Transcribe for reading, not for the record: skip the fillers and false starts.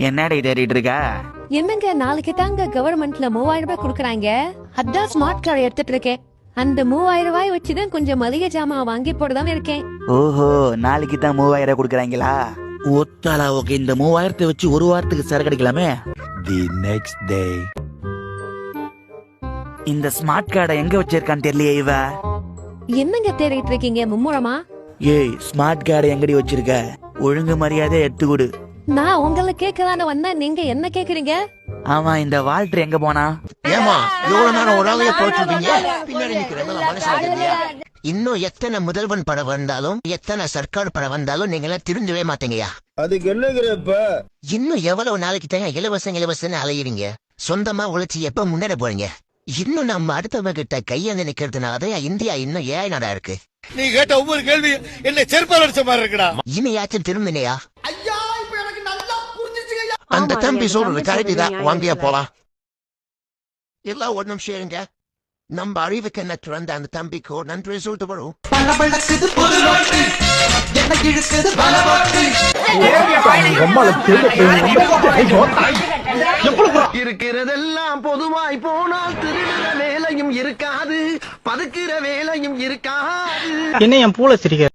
என்னடி தேடிட்டு இருக்க? என்னங்க நாளைக்கு தாங்க கவர்மெண்ட்ல 3000 ரூபாய் குடுக்கறாங்க. அதான் ஸ்மார்ட் கார்டு எடுத்துட்டு இருக்கேன். அந்த 3000 ரூபாய் வச்சுதான் கொஞ்சம் மளிகை ஜாமான் வாங்கி போடதான் இருக்கேன். ஓஹோ, நாளைக்கு தான் 3000 குடுக்கறாங்களா? ஒத்தாலா ஓகே, இந்த 3000 வச்சு ஒரு வாரத்துக்கு சரக்கு அடிக்கலாமே. The next day. இந்த ஸ்மார்ட் கார்டை எங்க வச்சிருக்கான்னு தெரியலையே இவ. என்னங்க தேடிட்டு இருக்கீங்க மும்முரமா? ஏய், ஸ்மார்ட் கார்டை எங்கடி வச்சிருக்க? ஒழுங்கு மரியாதை எடுத்து கொடு. நான் உங்களை கேட்கலான்னு வந்தா நீங்க என்ன கேக்குறீங்க? ஆமா, இந்த வால்டர் எங்க போனா? ஏமா இவ்வளவு நேரம் ஒரு ஆளையே போட்டுருவீங்க, பின்னாடி நிக்கிறவங்க மனசாக. இன்னும் எத்தனை முதல்வன் படம் வந்தாலும் எத்தனை சர்க்கார் படம் வந்தாலும் நீங்க எல்லாம் திருந்தவே மாட்டீங்கயா. அதுக்கு என்னங்கிறப்ப இன்னும் எவ்வளவு நாளைக்கு தான் இலவசம் அலையிறீங்க? சொந்தமா உழைச்சி எப்ப முன்னேற போறீங்க? இன்னும் நம்ம அடுத்தவங்க கிட்ட கையேந்து நிக்கிறதுனாலதான் இந்தியா இன்னும் ஏழை நாடா இருக்கு. நீ கேட்ட ஒவ்வொரு கேள்வி என்ன செருப்பால் அடிச்ச மாதிரி இருக்குடா. இனியாச்சும் திரும்பினையா? அந்த தம்பி சொல்றது கரெக்ட் தான், வாங்கியா போலாம். எல்லாம் ஒரு நிமிஷம் இருங்க. நம்ம அறிவுக்கு என்ன திறந்த அந்த தம்பிக்கு நன்றி சொல்லிட்டு வரும். இருக்கிறதெல்லாம் பொதுவாய் போனால் திருடுற வேலையும் இருக்காது, பதுக்கிற வேலையும் இருக்காது. என்ன என் பூல சிரிக்க